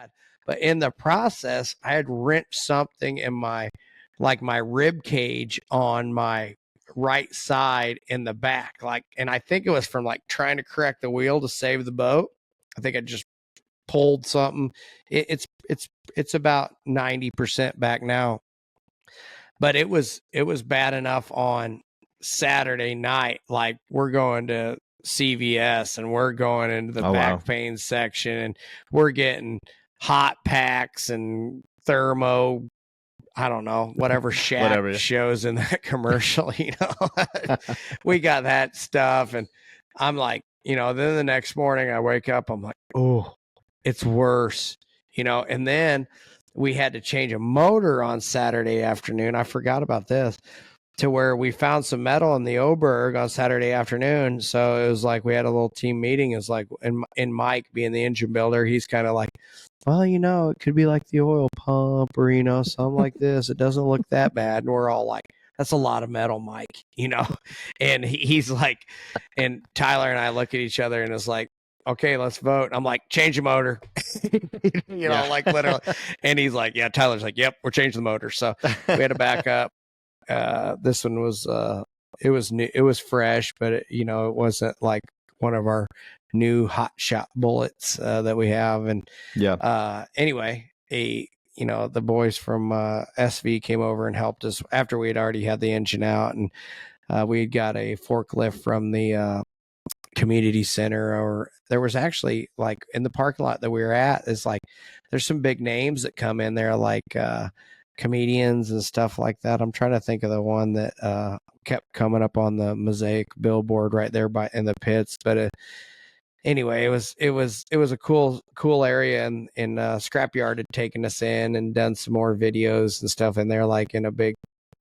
bad. But in the process, I had wrenched something in my rib cage on my right side in the back. And I think it was from trying to correct the wheel to save the boat. I think I just pulled something. It's about 90% back now. But it was bad enough on Saturday night. Like, we're going to CVS and we're going into the back pain section and we're getting hot packs and thermo, I don't know, whatever Shaq shows in that commercial, we got that stuff. And I'm like, then the next morning I wake up, I'm like, oh, it's worse, and then we had to change a motor on Saturday afternoon. I forgot about this, to where we found some metal in the Oberg on Saturday afternoon. So it was like we had a little team meeting. It was like, and Mike, being the engine builder, he's kind of like, well, it could be like the oil pump or, something like this. It doesn't look that bad. And we're all like, that's a lot of metal, Mike, and he's like, and Tyler and I look at each other and it's like, okay, let's vote. I'm like, change the motor, literally. And he's like, yeah, Tyler's like, yep, we're changing the motor. So we had to back up. This one was, it was new, it was fresh, but it wasn't like one of our new hot shot bullets, that we have. And, anyway, the boys from, SV came over and helped us after we had already had the engine out. And, we had got a forklift from the, community center, or there was actually in the parking lot that we were at, is there's some big names that come in there, comedians and stuff like that. I'm trying to think of the one that kept coming up on the Mosaic billboard right there in the pits. But anyway, it was a cool area, and Scrapyard had taken us in and done some more videos and stuff in there, in a big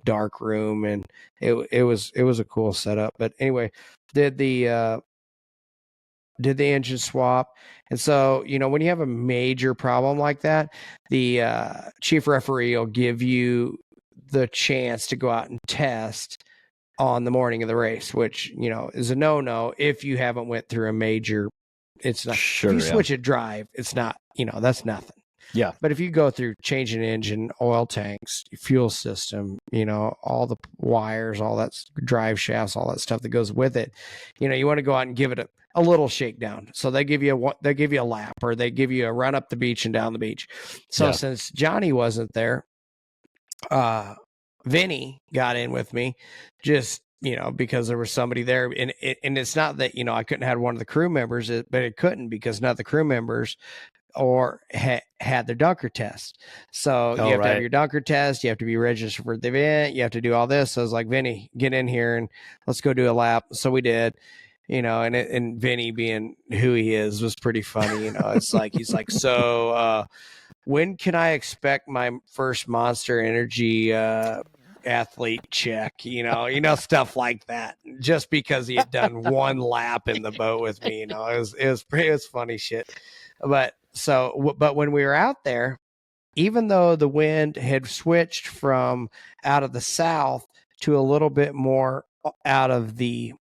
dark room, and it was a cool setup. But anyway, did the engine swap. And so, when you have a major problem like that, the chief referee will give you the chance to go out and test on the morning of the race, which, is a no-no if you haven't went through a major. It's not, if you switch a drive, it's not, that's nothing. Yeah. But if you go through changing engine, oil tanks, fuel system, all the wires, all that drive shafts, all that stuff that goes with it, you want to go out and give it a little shakedown. So they give you a lap, or they give you a run up the beach and down the beach. So since Johnny wasn't there, Vinnie got in with me, just, because there was somebody there. And it's not that, I couldn't have one of the crew members, but it couldn't, because none of the crew members or had their dunker test. So you have to have your dunker test. You have to be registered for the event. You have to do all this. So I was like, Vinny, get in here and let's go do a lap. So we did, and Vinny, being who he is, was pretty funny. It's like, he's like, so when can I expect my first Monster Energy athlete check? Stuff like that, just because he had done one lap in the boat with me. It was funny shit. But when we were out there, even though the wind had switched from out of the south to a little bit more out of the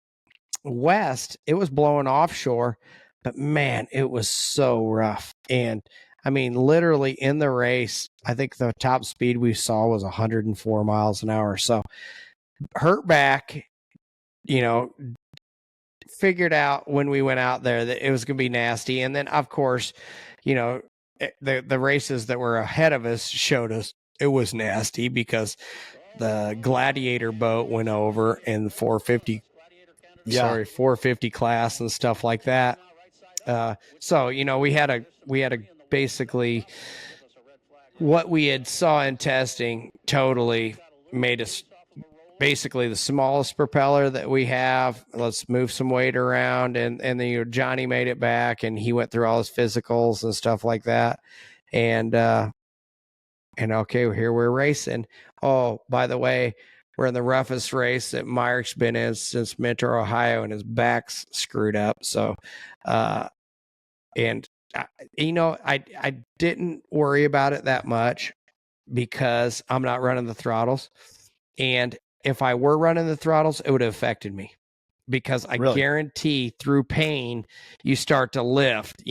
west, it was blowing offshore. But man, it was so rough. And I mean, literally in the race, I think the top speed we saw was 104 miles an hour. So hurt back, figured out when we went out there that it was going to be nasty. And then, of course, the races that were ahead of us showed us it was nasty, because the Gladiator boat went over in the 450 class and stuff like that. So, we had a basically what we had saw in testing totally made us basically the smallest propeller that we have. Let's move some weight around. And then, Johnny made it back, and he went through all his physicals and stuff like that. And okay, here we're racing. Oh, by the way, we're in the roughest race that Myrick's been in since Mentor, Ohio, and his back's screwed up. So, and I didn't worry about it that much, because I'm not running the throttles. And if I were running the throttles, it would have affected me. because I Really? guarantee through pain you start to lift,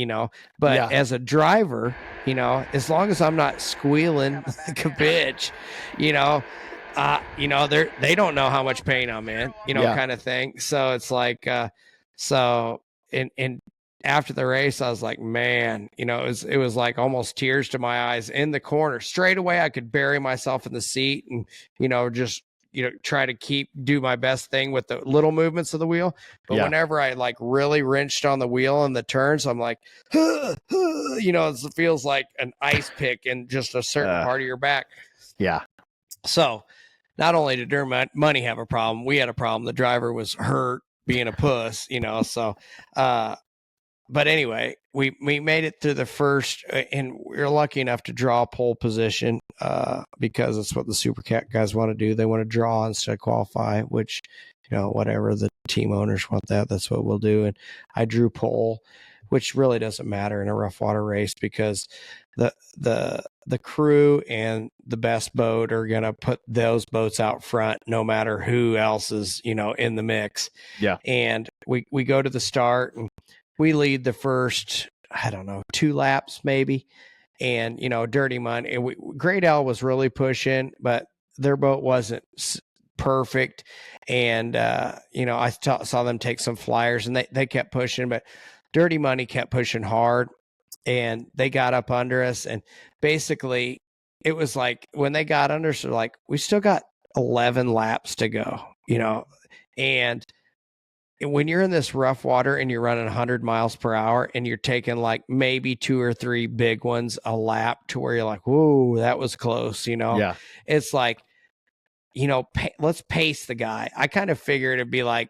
but Yeah. as a driver, as long as I'm not squealing like a bitch, they don't know how much pain I'm in, Yeah. kind of thing. So it's like, and after the race, I was like, man, it was like almost tears to my eyes in the corner. Straight away, I could bury myself in the seat and, just, try to do my best thing with the little movements of the wheel. But whenever I like really wrenched on the wheel and the turns, I'm like, it feels like an ice pick in just a certain part of your back. Yeah. So not only did Money have a problem, we had a problem. The driver was hurt being a puss, so, but anyway, we made it through the first, and we were lucky enough to draw pole position because it's what the Super Cat guys want to do. They want to draw instead of qualify, which, whatever the team owners want that's what we'll do. And I drew pole, which really doesn't matter in a rough water race because the crew and the best boat are going to put those boats out front no matter who else is, in the mix. Yeah. And we go to the start and we lead the first, I don't know, 2 laps maybe. And, Dirty Money, Great L was really pushing, but their boat wasn't perfect. And, I saw them take some flyers and they kept pushing, but Dirty Money kept pushing hard and they got up under us. And basically it was like when they got under us, they're like, we still got 11 laps to go, and when you're in this rough water and you're running 100 miles per hour and you're taking like maybe 2 or 3 big ones a lap to where you're like, whoa, that was close, Yeah. It's like, let's pace the guy. I kind of figured it'd be like,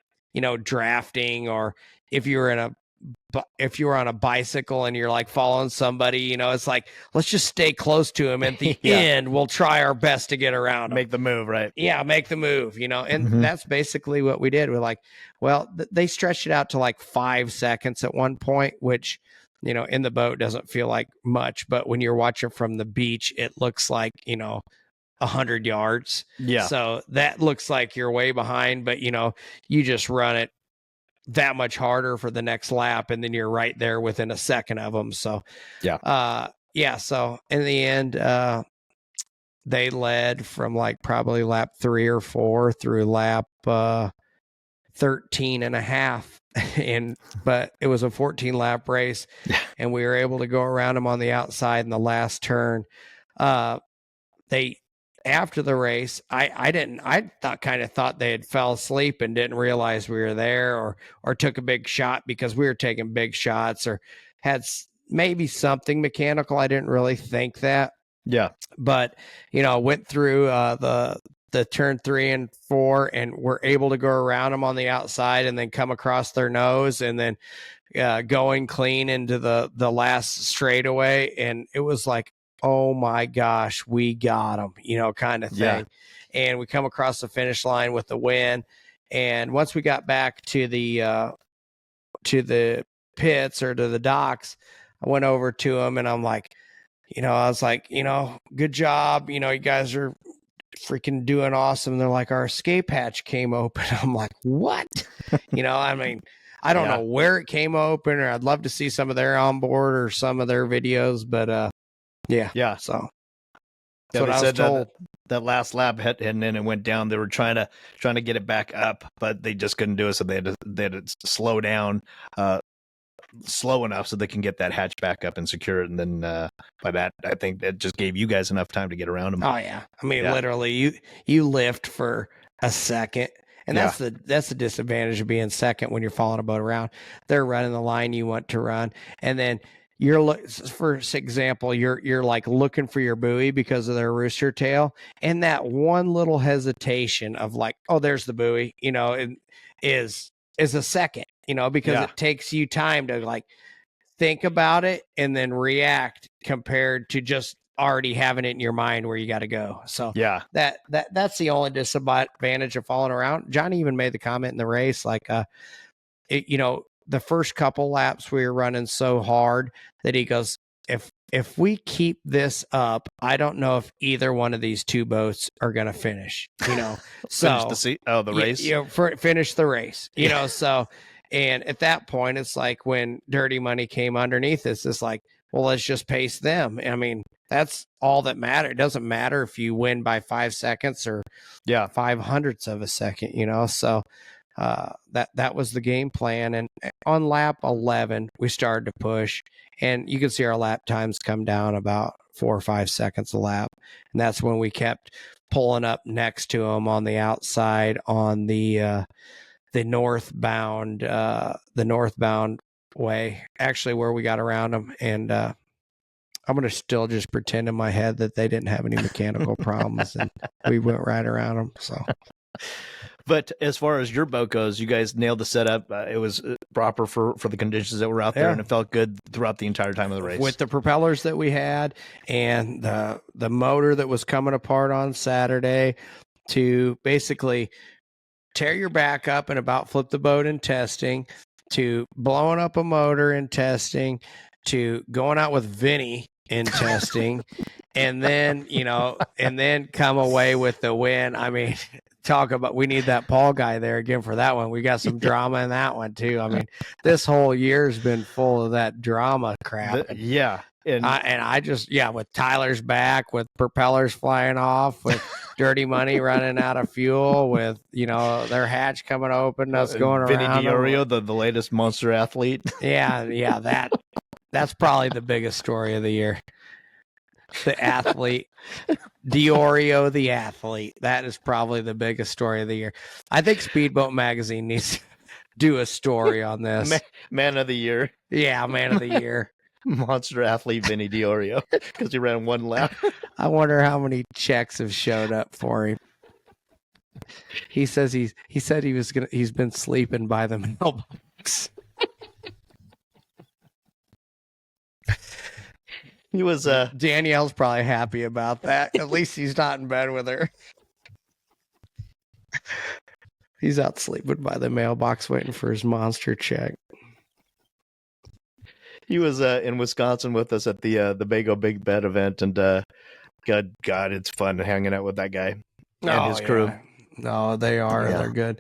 drafting, or if you were on a bicycle and you're like following somebody, it's like, let's just stay close to him. At the end, we'll try our best to get around him. Make the move, right? Yeah, make the move, and that's basically what we did. We're like, well, they stretched it out to like 5 seconds at one point, which, in the boat doesn't feel like much, but when you're watching from the beach, it looks like, 100 yards. Yeah. So that looks like you're way behind, but, you just run it that much harder for the next lap, and then you're right there within a second of them. So, so in the end, they led from like probably lap 3 or 4 through lap 13 and a half. But it was a 14 lap race and we were able to go around them on the outside in the last turn. After the race, I thought they had fell asleep and didn't realize we were there, or took a big shot because we were taking big shots, or had maybe something mechanical. I didn't really think that. Yeah. But, went through the turn 3 and 4 and were able to go around them on the outside and then come across their nose and then going clean into the last straightaway. And it was like, oh my gosh, we got them, kind of thing. Yeah. And we come across the finish line with the win. And once we got back to the pits or to the docks, I went over to them and I'm like, I was like, good job. You guys are freaking doing awesome. And they're like, our escape hatch came open. I'm like, what? I mean, I don't know where it came open, or I'd love to see some of their onboard or some of their videos, but yeah. So that's what I was told. That last lap and then it went down. They were trying to get it back up, but they just couldn't do it. So they had to slow down, slow enough so they can get that hatch back up and secure it. And then by that, I think that just gave you guys enough time to get around them. Oh yeah, I mean, literally, you lift for a second. And that's the disadvantage of being second when you're following a boat around. They're running the line you want to run, and then for example, you're like looking for your buoy because of their rooster tail, and that one little hesitation of like, oh, there's the buoy, is a second, because it takes you time to like think about it and then react compared to just already having it in your mind where you got to go. So that's the only disadvantage of following around. Johnny even made the comment in the race, like, the first couple laps we were running so hard that he goes, if if we keep this up, I don't know if either one of these two boats are going to finish, so the race, finish the race, so, and at that point, it's like when Dirty Money came underneath us, it's like, well, let's just pace them. I mean, that's all that matters. It doesn't matter if you win by 5 seconds or 5/100ths of a second, so that was the game plan. And on lap 11, we started to push, and you could see our lap times come down about 4 or 5 seconds a lap. And that's when we kept pulling up next to them on the outside on the northbound way, actually, where we got around them. And I'm going to still just pretend in my head that they didn't have any mechanical problems, and we went right around them. So, but as far as your boat goes, you guys nailed the setup. It was proper for the conditions that were out there, and it felt good throughout the entire time of the race. With the propellers that we had and the motor that was coming apart on Saturday, to basically tear your back up and about flip the boat in testing, to blowing up a motor in testing, to going out with Vinnie in testing, and then, and then come away with the win. I mean, talk about, we need that Paul guy there again for that one. We got some drama in that one too. I mean, this whole year's been full of that drama crap. And I just, with Tyler's back, with propellers flying off, with Dirty Money running out of fuel, with, their hatch coming open, us going Vinnie around. Diorio, the latest monster athlete. That's probably the biggest story of the year. The athlete, Diorio, the athlete. That is probably the biggest story of the year. I think Speedboat Magazine needs to do a story on this. Man of the year. Yeah, man of the year. Monster athlete Vinnie Diorio, because he ran one lap. I wonder how many checks have showed up for him. He says he's been sleeping by the mailbox. He was Danielle's probably happy about that. At least he's not in bed with her. He's out sleeping by the mailbox waiting for his monster check. He was in Wisconsin with us at the Bago Big Bet event, and God, it's fun hanging out with that guy and his crew. No, they are. Yeah. They're good.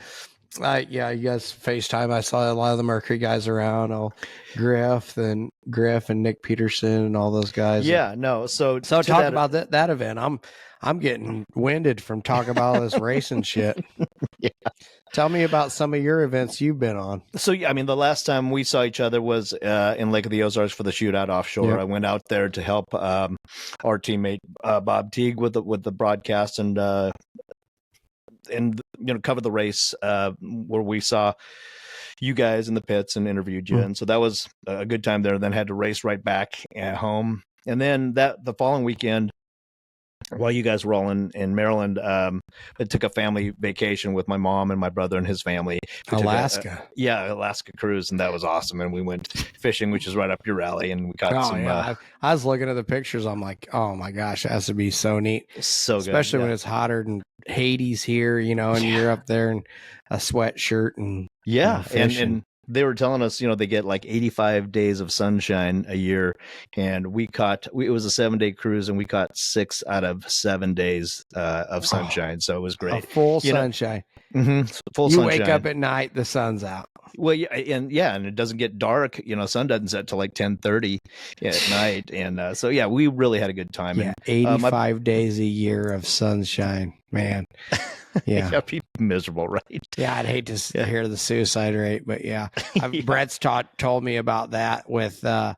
You guys FaceTime. I saw a lot of the Mercury guys around. Griff and Nick Peterson and all those guys. Yeah, no. So talk about that event. I'm getting winded from talking about all this racing shit. Yeah. Tell me about some of your events you've been on. So, I mean, the last time we saw each other was in Lake of the Ozarks for the shootout offshore. Yep. I went out there to help our teammate Bob Teague with the broadcast and cover the race where we saw you guys in the pits and interviewed you. And so that was a good time there. Then had to race right back at home. And then the following weekend, while you guys were all in Maryland, I took a family vacation with my mom and my brother and his family. Alaska. Alaska cruise. And that was awesome. And we went fishing, which is right up your alley. And we caught some. I was looking at the pictures. I'm like, oh my gosh, that has to be so neat. So good. Especially when it's hotter than Hades here, and you're up there in a sweatshirt and and they were telling us, they get like 85 days of sunshine a year, and it was a 7-day cruise, and we caught 6 out of 7 days of sunshine. So it was great. Full sunshine. Mm-hmm, full you sunshine. Wake up at night, the sun's out. Well, and it doesn't get dark. Sun doesn't set till like 10:30 at night, and so we really had a good time. Yeah, and 85 days a year of sunshine, man. Yeah, be miserable, right? Yeah, I'd hate to hear the suicide rate, but Brett's told me about that with the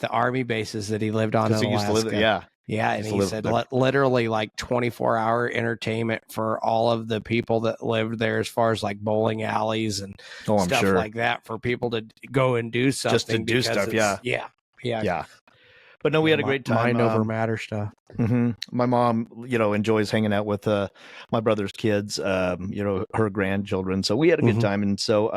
Army bases that he lived on in Alaska. Used to live there, and he said literally like 24-hour entertainment for all of the people that lived there, as far as like bowling alleys and stuff like that, for people to go and do something. Just to do stuff, yeah. But no, we had a great time. Mind over matter stuff. Mm-hmm. My mom, enjoys hanging out with my brother's kids, her grandchildren. So we had a good time. And so,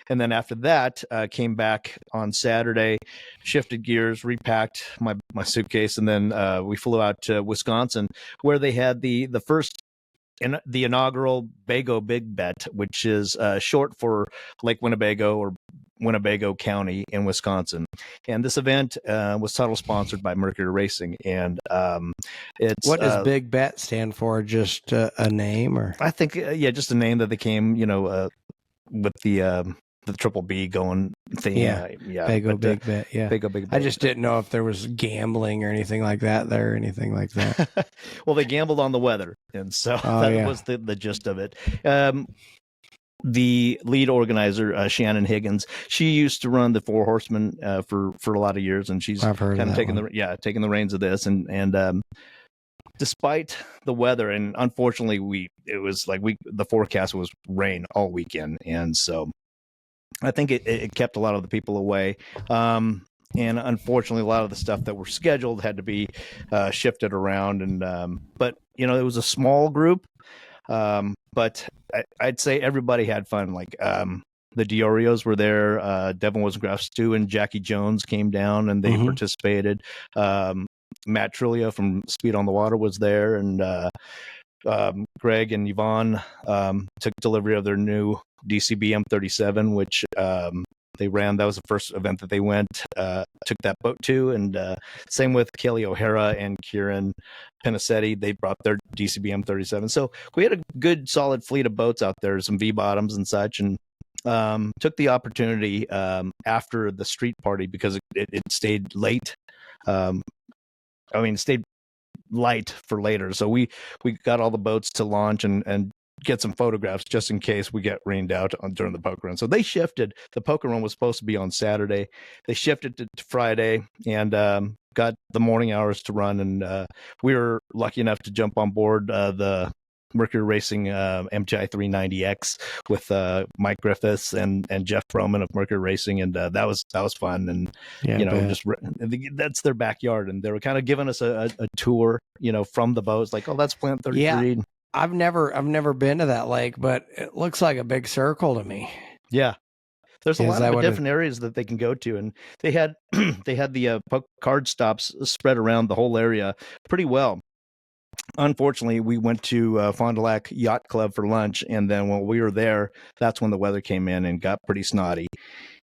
and then after that, came back on Saturday, shifted gears, repacked my suitcase, and then we flew out to Wisconsin, where they had the the inaugural Bago Big Bet, which is short for Lake Winnebago or Winnebago County in Wisconsin. And this event was title sponsored by Mercury Racing. And it's what does Big Bet stand for? Just a name, or I think just a name that they came, with the triple B going thing. Bago Big Bet. Yeah, Bago Big Bet. I just didn't know if there was gambling or anything like that there, or anything like that. Well, they gambled on the weather, and so that was the gist of it. The lead organizer, Shannon Higgins, she used to run the Four Horsemen for a lot of years, and she's kind of taking the reins of this. And despite the weather, and unfortunately, the forecast was rain all weekend, and so I think it kept a lot of the people away. And unfortunately, a lot of the stuff that were scheduled had to be shifted around. And but it was a small group. But I'd say everybody had fun. Like the Diorios were there. Devin Wozengraf, Stu and Jackie Jones came down and they participated. Matt Trulio from Speed on the Water was there, and Greg and Yvonne took delivery of their new DCB M37, which they ran. That was the first event that they took that boat to. And same with Kelly O'Hara and Kieran Pinisetti. They brought their DCB M37. So we had a good solid fleet of boats out there, some V-bottoms and such, and took the opportunity after the street party, because it stayed late. It stayed light for later. So we got all the boats to launch and get some photographs just in case we get rained out during the poker run. So they shifted. The poker run was supposed to be on Saturday. They shifted to Friday and got the morning hours to run. And we were lucky enough to jump on board the Mercury Racing MTI 390X with Mike Griffiths and Jeff Froman of Mercury Racing, and that was fun. And that's their backyard, and they were kind of giving us a tour, from the boats, like, oh, that's Plant 33. Yeah. I've never been to that lake, but it looks like a big circle to me. Yeah. There's a lot of different areas that they can go to, and they had the card stops spread around the whole area pretty well. Unfortunately, we went to Fond du Lac Yacht Club for lunch, and then when we were there, that's when the weather came in and got pretty snotty.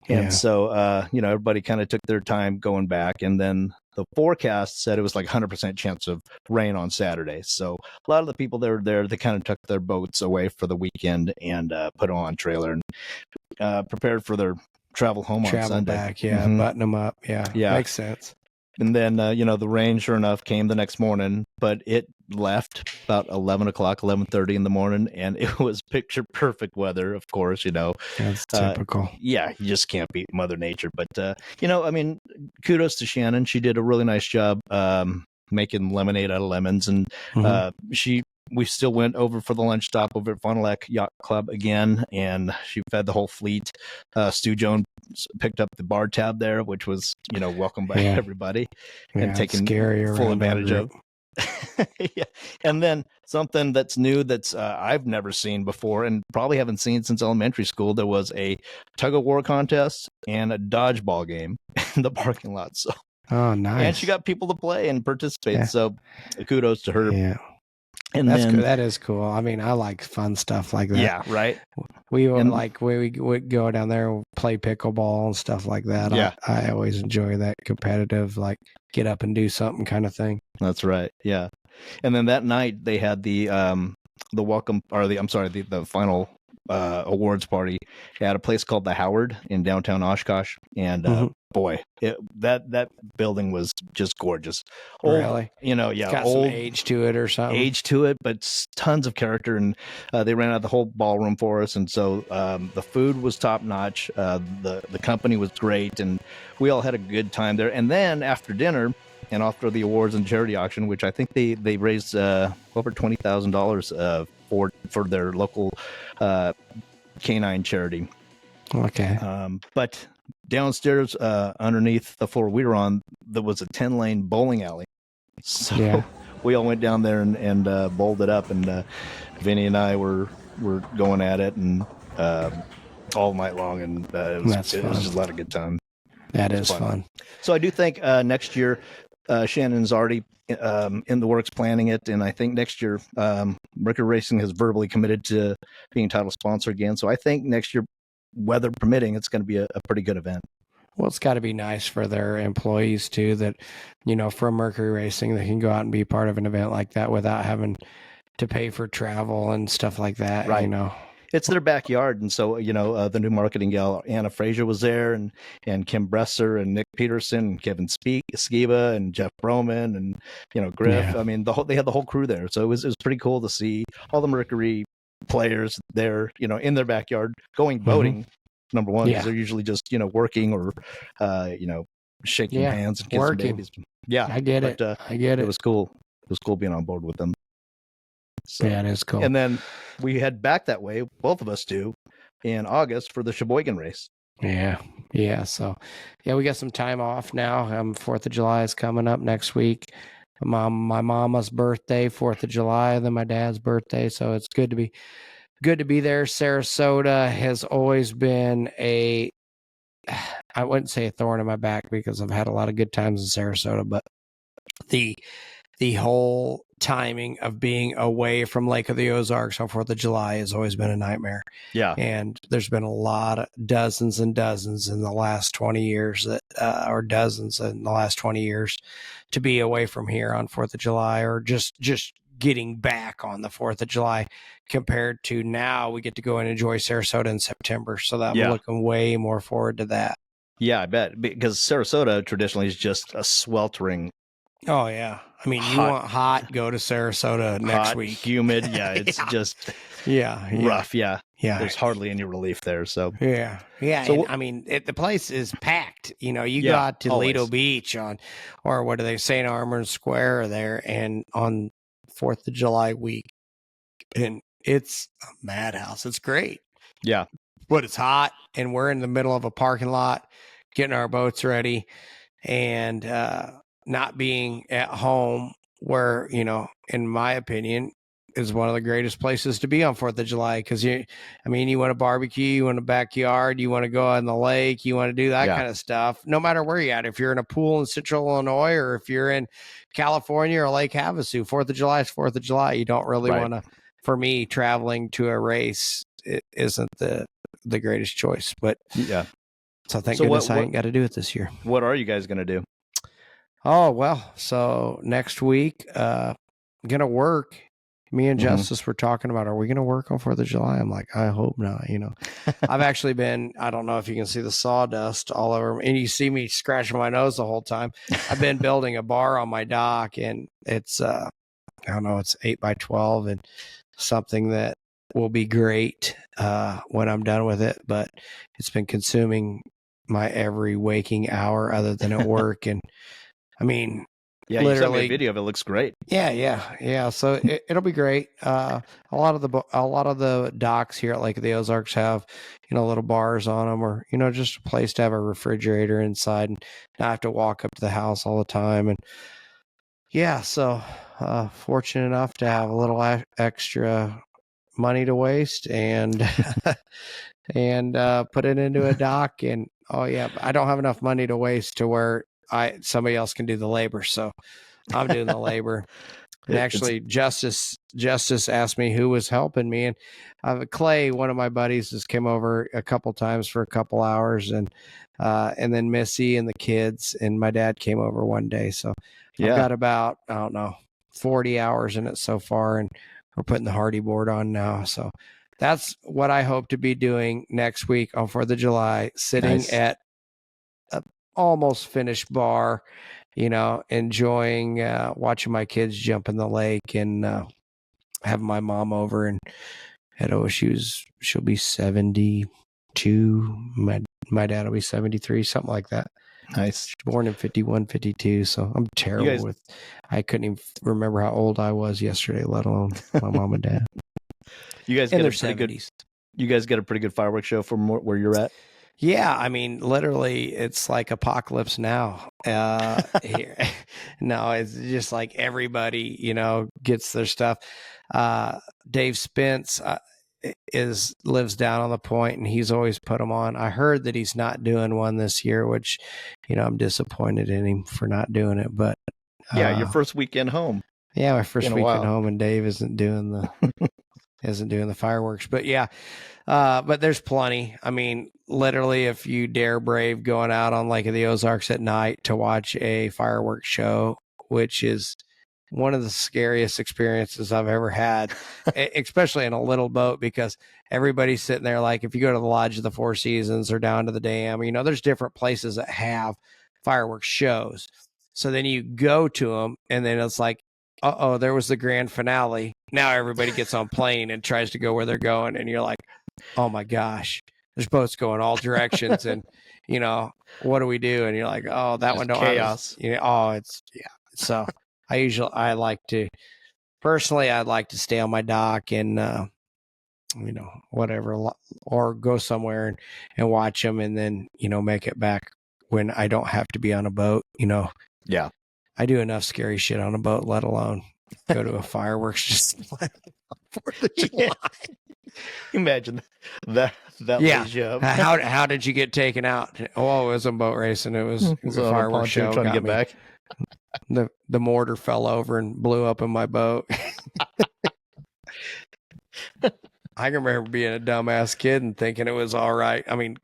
And so, everybody kind of took their time going back, and then the forecast said it was like 100% chance of rain on Saturday. So a lot of the people that were there, they kind of took their boats away for the weekend and put them on trailer and prepared for their travel home on Sunday. Back, button them up. Yeah, makes sense. And then, the rain, sure enough, came the next morning, but it left about 11 o'clock, 11:30 in the morning, and it was picture perfect weather, of course, That's typical. You just can't beat Mother Nature. But, kudos to Shannon. She did a really nice job making lemonade out of lemons, and we still went over for the lunch stop over at Fond du Lac Yacht Club again, and she fed the whole fleet. Stu Jones picked up the bar tab there, which was, welcomed by everybody and taken full advantage of. And then something that's new that's I've never seen before and probably haven't seen since elementary school. There was a tug of war contest and a dodgeball game in the parking lot. So, oh, nice. And she got people to play and participate. Yeah. So kudos to her. Yeah. And that is cool. I mean, I like fun stuff like that. Yeah, right. We would go down there and play pickleball and stuff like that. Yeah. I always enjoy that competitive, like get up and do something kind of thing. That's right. Yeah. And then that night they had the final awards party at a place called the Howard in downtown Oshkosh, and boy, that building was just gorgeous. Really? It's got some age to it or something. Age to it, but tons of character, and they ran out the whole ballroom for us, and so the food was top notch. The company was great, and we all had a good time there. And then after dinner, and after the awards and charity auction, which I think they raised over $20,000 for their local canine charity. Okay. But downstairs, underneath the floor we were on, there was a 10-lane bowling alley. So we all went down there and bowled it up, and Vinnie and I were going at it and all night long, and it was just a lot of good time. That is fun. So I do think next year, Shannon's already in the works planning it, and I think next year Mercury Racing has verbally committed to being title sponsor again. So I think next year weather permitting, it's going to be a pretty good event. Well, it's got to be nice for their employees too, that, from Mercury Racing, they can go out and be part of an event like that without having to pay for travel and stuff like that. Right. It's their backyard. And so, the new marketing gal, Anna Frazier, was there, and Kim Bresser and Nick Peterson and Kevin Skiba and Jeff Broman and, Griff. Yeah. I mean, they had the whole crew there. So it was pretty cool to see all the Mercury players there, in their backyard going boating. Mm-hmm. Number one, because they're usually just, working or, shaking hands and kissing babies. Yeah. I get it. It was cool. It was cool being on board with them. So, yeah, it is cool. And then we head back that way, both of us do, in August for the Sheboygan race. Yeah. So, we got some time off now. 4th of July is coming up next week. My mama's birthday, 4th of July, then my dad's birthday. So it's good to be there. Sarasota has always been I wouldn't say a thorn in my back, because I've had a lot of good times in Sarasota, but the whole timing of being away from Lake of the Ozarks on 4th of July has always been a nightmare. Yeah. And there's been a lot of dozens and dozens in the last 20 years or dozens in the last 20 years to be away from here on 4th of July, or just getting back on the 4th of July, compared to now we get to go and enjoy Sarasota in September. So I'm looking way more forward to that. Yeah, I bet, because Sarasota traditionally is just a sweltering. Oh yeah. I mean, you want hot, go to Sarasota next week. Humid. Yeah. It's just rough. Yeah. Yeah. There's hardly any relief there. So yeah. So, the place is packed. You go out to Lido Beach or what do they say, Armour Square there, and on 4th of July week, and it's a madhouse. It's great. Yeah. But it's hot, and we're in the middle of a parking lot getting our boats ready, and not being at home, where, in my opinion, is one of the greatest places to be on 4th of July. Because you want to barbecue, you want a backyard, you want to go on the lake, you want to do that kind of stuff, no matter where you're at. If you're in a pool in Central Illinois, or if you're in California or Lake Havasu, 4th of July is 4th of July. You don't really want to, for me, traveling to a race, it isn't the greatest choice. But so thank goodness I ain't got to do it this year. What are you guys going to do? Oh, well, so next week, going to work. Me and Justice were talking about, are we going to work on 4th of July? I'm like, I hope not. I've actually been, I don't know if you can see the sawdust all over me, and you see me scratching my nose the whole time. I've been building a bar on my dock, and it's, I don't know, it's 8 by 12 and something that will be great when I'm done with it. But it's been consuming my every waking hour other than at work. And literally, you sent me a video of it. Looks great. Yeah. So it'll be great. A lot of the docks here at Lake of the Ozarks have, little bars on them, or, just a place to have a refrigerator inside and not have to walk up to the house all the time. And so fortunate enough to have a little extra money to waste and put it into a dock. And I don't have enough money to waste to where somebody else can do the labor, so I'm doing the labor. And actually, Justice asked me who was helping me, and Clay, one of my buddies, has came over a couple times for a couple hours, and then Missy and the kids, and my dad came over one day. So I've got about 40 hours in it so far, and we're putting the Hardy board on now. So that's what I hope to be doing next week on 4th of July, sitting at almost finished bar, enjoying watching my kids jump in the lake, and having my mom over, and she'll be 72. My dad will be 73, something like that. Nice. She's born in 51, 52. So I'm terrible I couldn't even remember how old I was yesterday, let alone my mom and dad. You guys get a pretty good fireworks show from where you're at? Yeah, literally, it's like apocalypse now. Here. No, it's just like everybody, gets their stuff. Dave Spence lives down on the point, and he's always put them on. I heard that he's not doing one this year, which, I'm disappointed in him for not doing it. But your first weekend home. Yeah, my first weekend home, and Dave isn't doing the. isn't doing the fireworks. But yeah, but there's plenty. I mean, literally, if you dare brave going out on Lake of the Ozarks at night to watch a fireworks show, which is one of the scariest experiences I've ever had, especially in a little boat, because everybody's sitting there. Like if you go to the Lodge of the Four Seasons or down to the dam, you know, there's different places that have fireworks shows. So then you go to them and then it's like, uh-oh, there was the grand finale. Now everybody gets on plane and tries to go where they're going. And you're like, oh my gosh, there's boats going all directions. And, you know, what do we do? And you're like, oh, that one don't chaos. You know, oh, it's, yeah. So I'd like to stay on my dock and, you know, whatever, or go somewhere and watch them and then, you know, make it back when I don't have to be on a boat, you know. Yeah. I do enough scary shit on a boat, let alone go to a fireworks just 4th of July. Imagine that yeah. How did you get taken out? Oh, it was a boat racing. It was a fireworks show. Trying to get back. The mortar fell over and blew up in my boat. I can remember being a dumbass kid and thinking it was all right. I mean,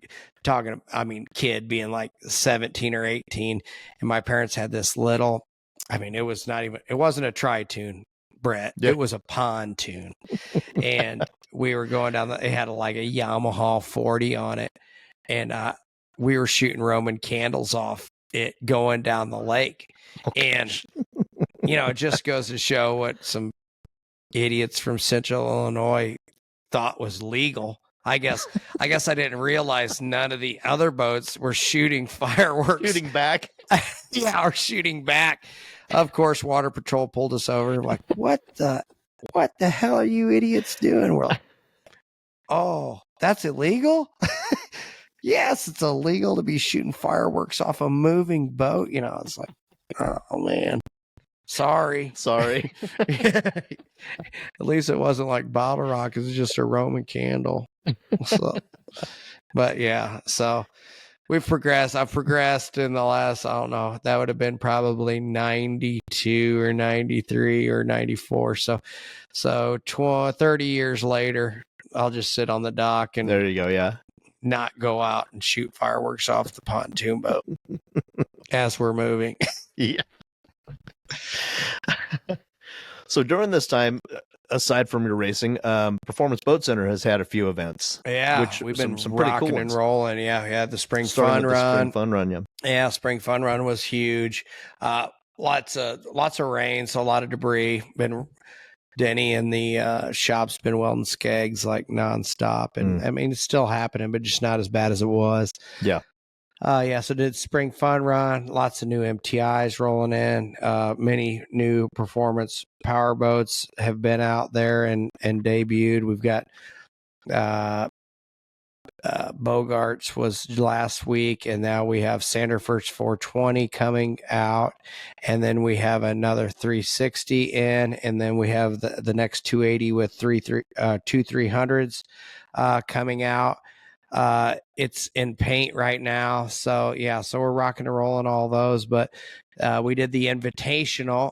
kid being like 17 or 18, and my parents had this little, I mean, it wasn't a tri-tune, Brett. Yep. It was a pontoon. And we were going down it had like a Yamaha 40 on it. And we were shooting Roman candles off it going down the lake. And, you know, it just goes to show what some idiots from Central Illinois thought was legal. I guess I didn't realize none of the other boats were shooting fireworks. Shooting back? Yeah, or shooting back. Of course, Water Patrol pulled us over. We're like, what the hell are you idiots doing? We're like, oh, that's illegal? Yes, it's illegal to be shooting fireworks off a moving boat. You know, it's like, oh, man. Sorry. At least it wasn't like bottle rock. It was just a Roman candle. So, but yeah, so we've progressed. I've progressed in the last, I don't know, that would have been probably 92 or 93 or 94. So 30 years later, I'll just sit on the dock and there you go. Yeah. Not go out and shoot fireworks off the pontoon boat as we're moving. Yeah. So during this time, aside from your racing, Performance Boat Center has had a few events. Yeah, which we've been some pretty cool and rolling. Yeah, the Spring Fun Run. Yeah, Spring Fun Run was huge. Lots of rain, so a lot of debris. Denny and the shop's been welding skegs like nonstop, and I mean it's still happening, but just not as bad as it was. Yeah. So did Spring Fun Run, lots of new MTIs rolling in, many new performance power boats have been out there and debuted. We've got Bogarts was last week, and now we have Sanderford's 420 coming out, and then we have another 360 in, and then we have the next 280 with two 300s coming out. It's in paint right now. So yeah, so we're rocking and rolling all those, but we did the Invitational,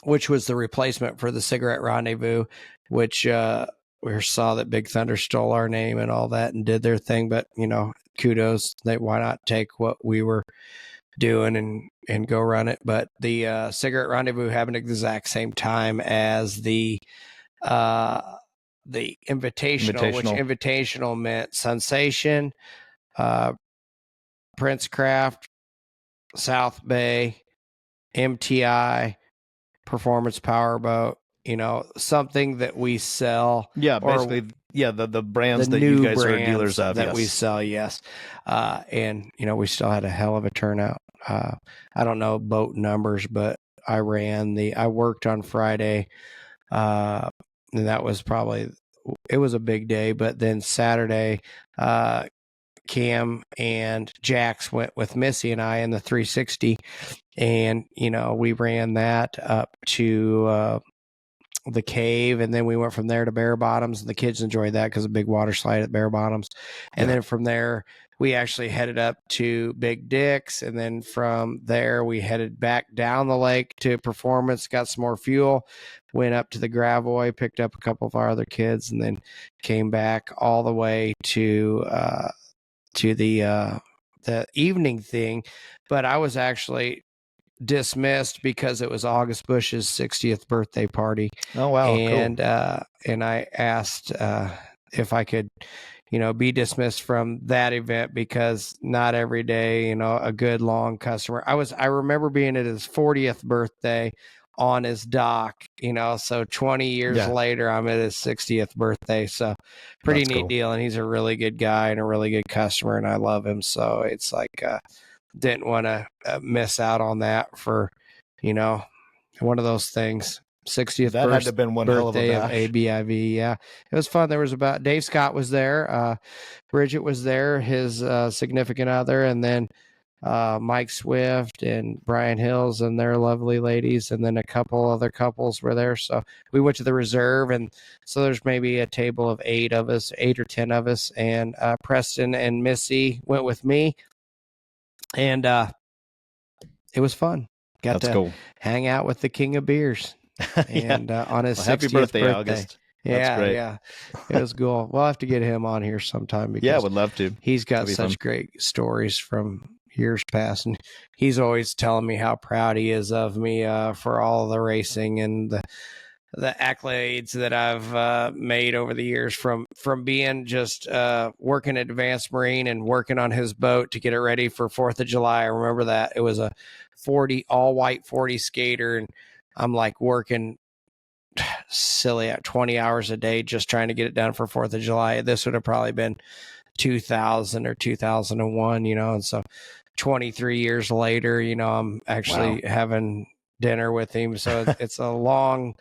which was the replacement for the Cigarette Rendezvous, which we saw that Big Thunder stole our name and all that and did their thing, but you know, kudos. Why not take what we were doing and go run it? But the Cigarette Rendezvous happened at the exact same time as the Invitational, which Invitational meant Sensation, Princecraft, South Bay, MTI, Performance Powerboat, you know, something that we sell. Yeah, basically, the brands that you guys are dealers of. That we sell, yes. And, you know, we still had a hell of a turnout. I don't know boat numbers, but I worked on Friday, and that was it was a big day. But then Saturday, Cam and Jax went with Missy and I in the 360, and you know, we ran that up to the cave, and then we went from there to Bare Bottoms, and the kids enjoyed that because a big water slide at Bare Bottoms, and then from there we actually headed up to Big Dick's, and then from there we headed back down the lake to Performance, got some more fuel, went up to the Gravois, picked up a couple of our other kids, and then came back all the way to the evening thing. But I was actually dismissed because it was August Bush's 60th birthday party. Oh wow! And cool. And I asked if I could, be dismissed from that event, because not every day, a good long customer. I remember being at his 40th birthday on his dock, so 20 years later, I'm at his 60th birthday. So pretty neat deal. And he's a really good guy and a really good customer, and I love him. So it's like, didn't want to miss out on that for, one of those things. 60th that had to have been one hell of a bash. Of ABIV. Yeah, it was fun. There was about Dave Scott was there, Bridget was there, his significant other, and then Mike Swift and Brian Hills and their lovely ladies, and then a couple other couples were there. So we went to the reserve, and so there's maybe a table of 8 or 10 of us, and Preston and Missy went with me, and it was fun. Got to hang out with the king of beers. And on his 60th happy birthday, August. That's great. Yeah, it was cool. We'll have to get him on here sometime, because I would love to. He's got such great stories from years past, and he's always telling me how proud he is of me for all the racing and the accolades that I've made over the years, from being just working at Advanced Marine and working on his boat to get it ready for 4th of July. I remember that it was a 40 all white 40 skater, and I'm like working silly at 20 hours a day just trying to get it done for 4th of July. This would have probably been 2000 or 2001, and so 23 years later, I'm actually having dinner with him. So it's a long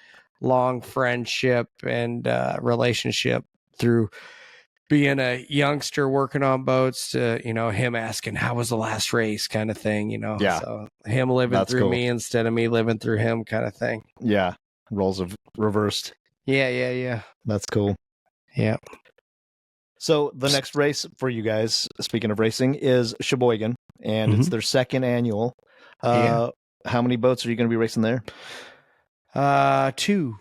friendship and relationship through being a youngster working on boats to, him asking how was the last race kind of thing, so him living through me instead of me living through him kind of thing. Yeah. Roles have reversed. Yeah. That's cool. Yeah. So the next race for you guys, speaking of racing, is Sheboygan, and it's their 2nd annual. How many boats are you going to be racing there? Two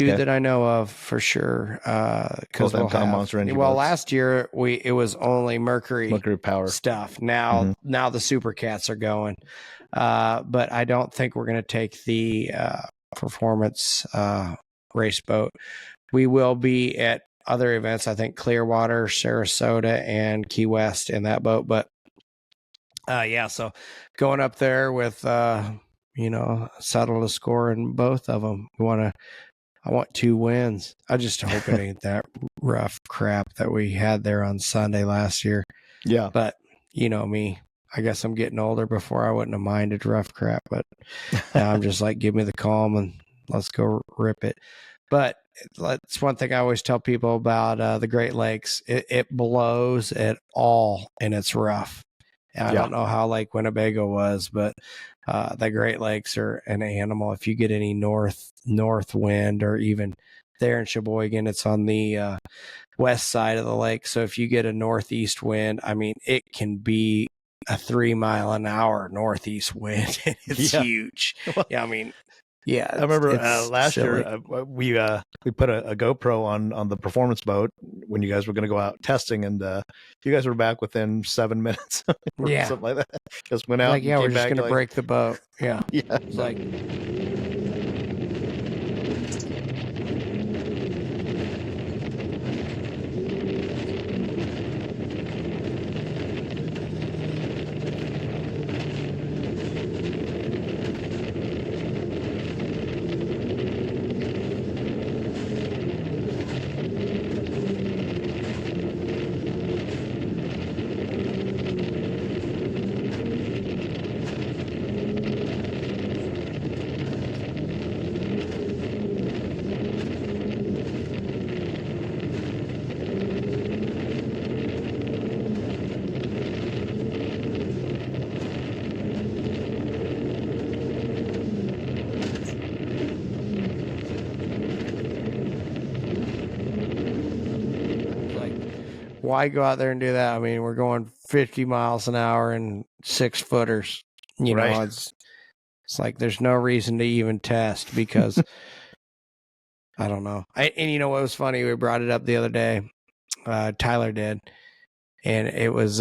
that I know of for sure. Because Monster Energy boats. Last year it was only Mercury power stuff. Now the Super Cats are going, but I don't think we're going to take the performance race boat. We will be at other events. I think Clearwater, Sarasota, and Key West in that boat. But so going up there with settle the score in both of them. I want 2 wins. I just hope it ain't that rough crap that we had there on Sunday last year. Yeah. But me, I guess I'm getting older. Before I wouldn't have minded rough crap, but now I'm just like, give me the calm and let's go rip it. But that's one thing I always tell people about the Great Lakes. It blows at all and it's rough. I don't know how Lake Winnebago was, but the Great Lakes are an animal. If you get any north wind, or even there in Sheboygan, it's on the west side of the lake. So if you get a northeast wind, I mean, it can be a 3 mile an hour northeast wind. It's huge. I remember last year we put a GoPro on the performance boat when you guys were going to go out testing, and you guys were back within 7 minutes or something like that. Just went out. We're just going to break the boat. Yeah. It's like. Why go out there and do that? I mean, we're going 50 miles an hour and 6-footers. You know, it's like there's no reason to even test because I don't know. And you know what was funny? We brought it up the other day. Tyler did, and it was.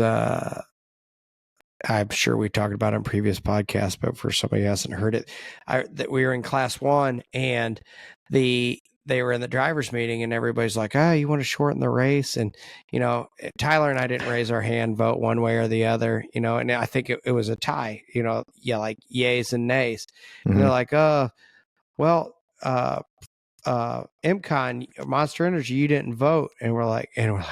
I'm sure we talked about it in previous podcasts, but for somebody who hasn't heard it, that we were in class 1 and they were in the driver's meeting and everybody's like, you want to shorten the race? And, you know, Tyler and I didn't raise our hand, vote one way or the other, you know, and I think it was a tie, you know, like yays and nays. And they're like, well, MCon, Monster Energy, you didn't vote. And we're like, man.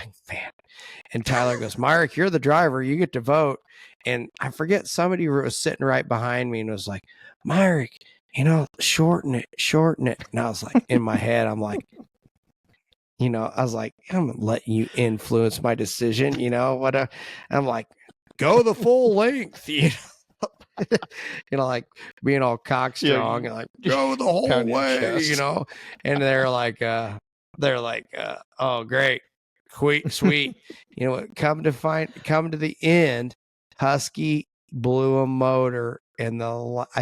And Tyler goes, Myrick, you're the driver. You get to vote. And I forget, somebody was sitting right behind me and was like, Myrick, you know, shorten it. And I was like, in my head, I'm like, you know, I was like, I'm going to let you influence my decision. You know what? I'm like, go the full length, you know? You know, like being all cock strong and like, go the whole way, you know? And they're like, oh, great. Sweet. You know what? Come to the end, Husky blew a motor I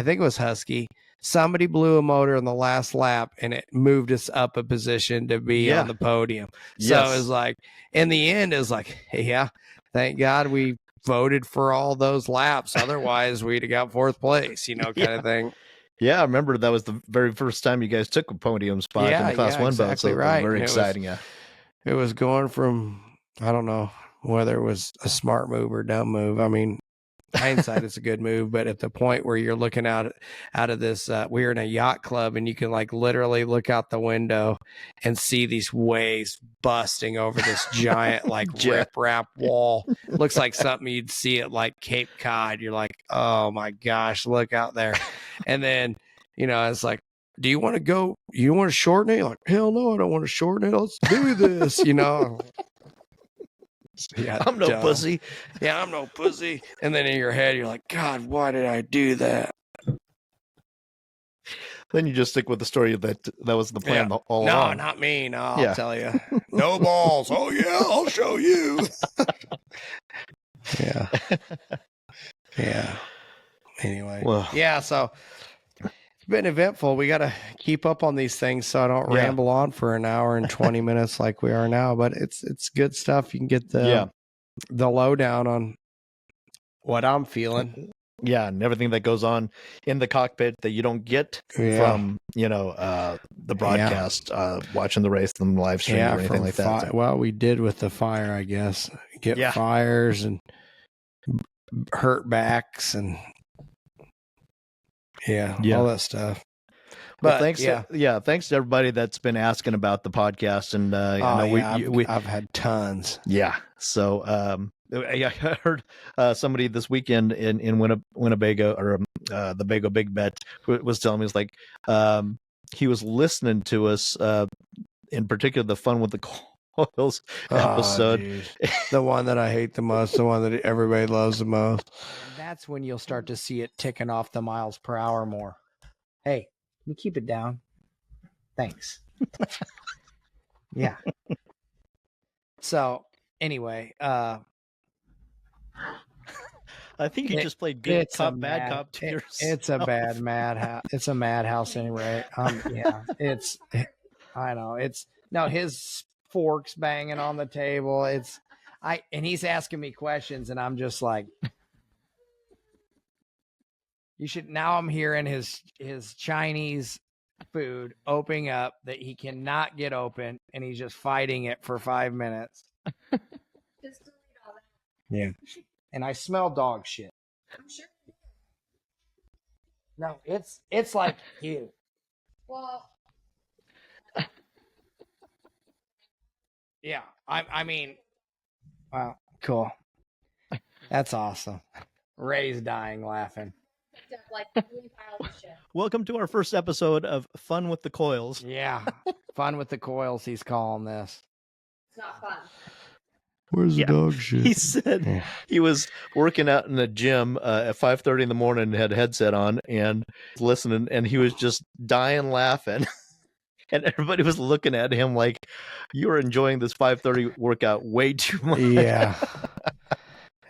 think it was Husky. Somebody blew a motor in the last lap and it moved us up a position to be on the podium. So it was like, in the end, it was like, yeah, thank God we voted for all those laps. Otherwise we'd have got 4th place, you know, kind of thing. Yeah, I remember that was the very first time you guys took a podium spot in the Class 1 belt. So right. It was very exciting. It was going from, I don't know whether it was a smart move or dumb move. I mean, hindsight, it's a good move, but at the point where you're looking out of this, we were in a yacht club and you can like literally look out the window and see these waves busting over this giant like rip-rap wall. Looks like something you'd see at like Cape Cod. You're like, oh my gosh, look out there. And then, you know, it's like, do you want to go? You want to shorten it? You're like, hell no, I don't want to shorten it. Let's do this, you know. I'm no pussy. Yeah, I'm no pussy. And then in your head, you're like, God, why did I do that? Then you just stick with the story that was the plan all along. No, not me. No, I'll tell you. No balls. Oh, yeah, I'll show you. Yeah. Anyway. Well, so it's been eventful. We got to keep up on these things so I don't ramble on for an hour and 20 minutes like we are now. But it's good stuff. You can get the lowdown on what I'm feeling. Yeah, and everything that goes on in the cockpit that you don't get from, you know, the broadcast, watching the race, the live stream, or anything like that. Well, we did with the fire, I guess. Get fires and hurt backs and all that stuff. But thanks to everybody that's been asking about the podcast, and I've had tons. Yeah, so I heard somebody this weekend in Winnebago, or the Bago Big Bet, was telling me, it's like he was listening to us, in particular the Fun with the Coils episode, the one that I hate the most, the one that everybody loves the most. And that's when you'll start to see it ticking off the miles per hour more. Hey, you keep it down. Thanks. Yeah. So anyway, I think you just played good cop, bad cop to yourself. It's a bad madhouse. It's a madhouse anyway. I know. His fork's banging on the table. And he's asking me questions, and I'm just like, now I'm hearing his Chinese food opening up that he cannot get open, and he's just fighting it for 5 minutes. Just delete all that. Yeah. And I smell dog shit. I'm sure. No, it's like you. Well. Yeah. I mean, wow, cool. That's awesome. Ray's dying laughing. Like really piles of shit. Welcome to our first episode of Fun with the Coils. Yeah. Fun with the Coils, he's calling this. It's not fun. Where's the dog shit? He said he was working out in the gym at 5:30 in the morning and had a headset on and listening, and he was just dying laughing. And everybody was looking at him like, you were enjoying this 5:30 workout way too much. Yeah.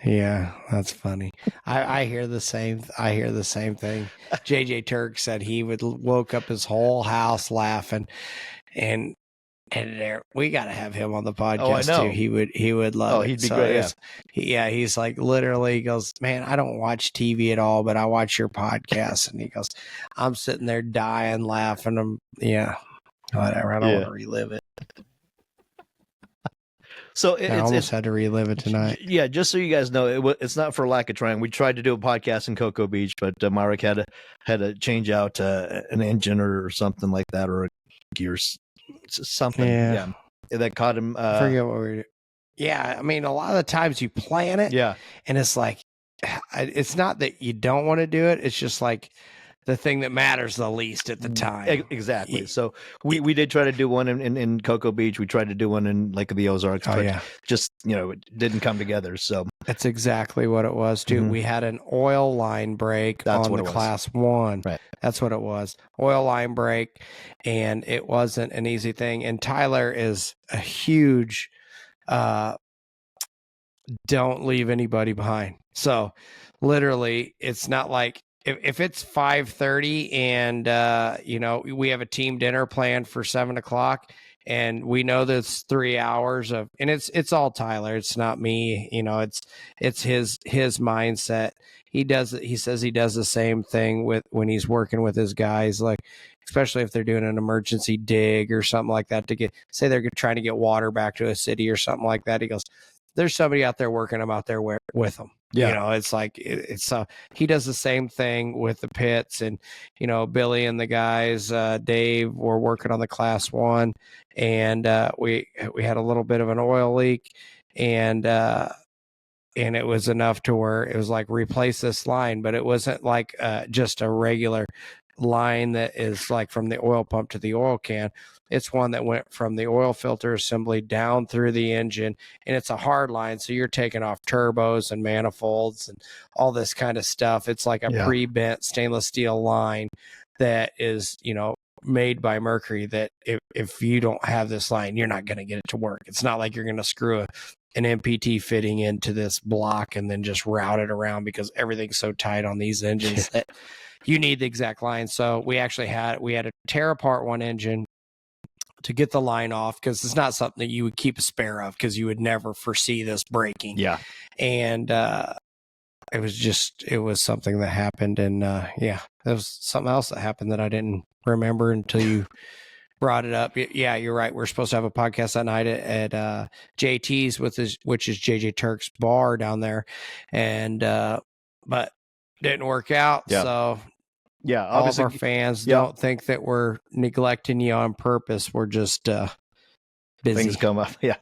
Yeah, that's funny. I hear the same. I hear the same thing. JJ Turk said he woke up his whole house laughing, and there we got to have him on the podcast know. too. He would love it. He'd be great. Yeah. He's like literally he goes, man, I don't watch TV at all, but I watch your podcast, and he goes, I'm sitting there dying laughing. Whatever. I don't want to relive it. So I almost had to relive it tonight. Yeah, just so you guys know, it's not for lack of trying. We tried to do a podcast in Cocoa Beach, but Myrick had to change out an engine or something like that, or a gears, something. Yeah, that caught him. I forget what we were doing. Yeah, I mean, a lot of the times you plan it, and it's like, it's not that you don't want to do it. It's just like the thing that matters the least at the time. Exactly. So we did try to do one in Cocoa Beach. We tried to do one in Lake of the Ozarks, but just, it didn't come together. So that's exactly what it was too. We had an oil line break on the Class 1. Right. That's what it was. Oil line break, and it wasn't an easy thing. And Tyler is a huge don't leave anybody behind. So literally it's not like if it's 5:30 and we have a team dinner planned for 7:00 and we know there's 3 hours of, and it's all Tyler, it's not me, it's his mindset. He says he does the same thing when he's working with his guys, like especially if they're doing an emergency dig or something like that, say they're trying to get water back to a city or something like that. He goes, there's somebody out there working them out there with them. Yeah. It's like, he does the same thing with the pits, and, Billy and the guys, Dave, were working on the Class 1, and we had a little bit of an oil leak, and it was enough to where it was like, replace this line, but it wasn't like just a regular line that is like from the oil pump to the oil can. It's one that went from the oil filter assembly down through the engine, and it's a hard line. So you're taking off turbos and manifolds and all this kind of stuff. It's like a pre-bent stainless steel line that is, made by Mercury, that if you don't have this line, you're not going to get it to work. It's not like you're going to screw an MPT fitting into this block and then just route it around, because everything's so tight on these engines that you need the exact line. So we had to tear apart one engine to get the line off, because it's not something that you would keep a spare of, because you would never foresee this breaking. Yeah. And it was something that happened. And there was something else that happened that I didn't remember until you brought it up. Yeah, you're right. We're supposed to have a podcast that night at JT's, which is JJ Turk's bar down there. And but didn't work out. Yeah. So yeah, all of our fans don't think that we're neglecting you on purpose. We're just busy. Things come up. Yeah.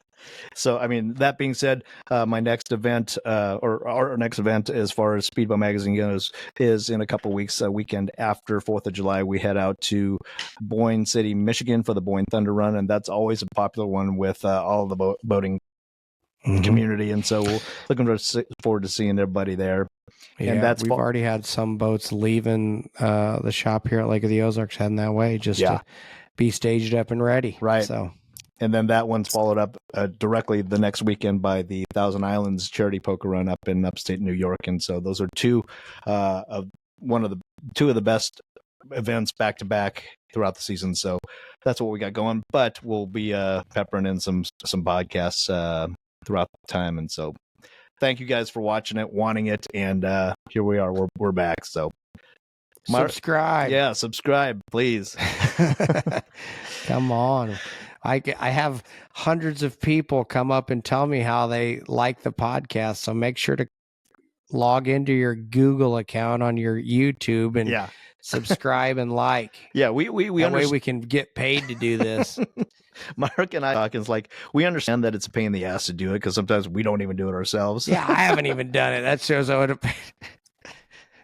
So, I mean, that being said, my next event, or our next event as far as Speedboat Magazine goes, is in a couple weeks, a weekend after 4th of July. We head out to Boyne City, Michigan for the Boyne Thunder Run, and that's always a popular one with all of the boating community. And so we're looking forward to seeing everybody there. Yeah, and we've already had some boats leaving the shop here at Lake of the Ozarks heading that way just to be staged up and ready. Right. So, and then that one's followed up directly the next weekend by the Thousand Islands charity poker run up in upstate New York. And so those are two of the best events back to back throughout the season. So that's what we got going. But we'll be peppering in some podcasts throughout the time. And so thank you guys for watching it, wanting it, and here we are. We're back. So subscribe. Yeah, subscribe, please. Come on. I have hundreds of people come up and tell me how they like the podcast. So make sure to log into your Google account on your YouTube and subscribe and like. Yeah, we that way we can get paid to do this. Mark and I talk, is like, we understand that it's a pain in the ass to do it, because sometimes we don't even do it ourselves. Yeah, I haven't even done it. That shows I would have.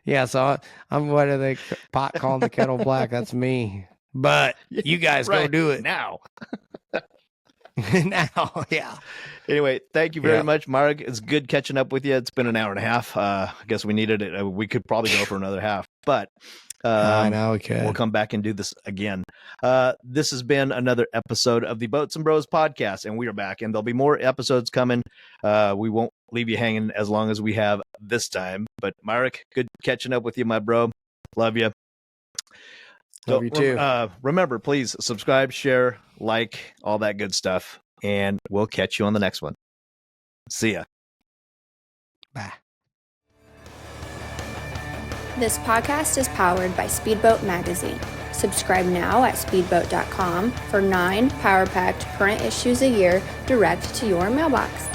Yeah, so I'm what are they pot calling the kettle black? That's me. But you guys go do it now. Now, yeah. Anyway, thank you very much, Mark. It's good catching up with you. It's been an hour and a half. I guess we needed it. We could probably go for another half, but I know we could. We'll come back and do this again. This has been another episode of the Boats and Bros podcast, and we are back, and there'll be more episodes coming. We won't leave you hanging as long as we have this time. But Myrick, good catching up with you, my bro. Love you. Love you too. Remember, please subscribe, share, like, all that good stuff, and we'll catch you on the next one. See ya. Bye. This podcast is powered by Speedboat Magazine. Subscribe now at speedboat.com for 9 power-packed current issues a year direct to your mailbox.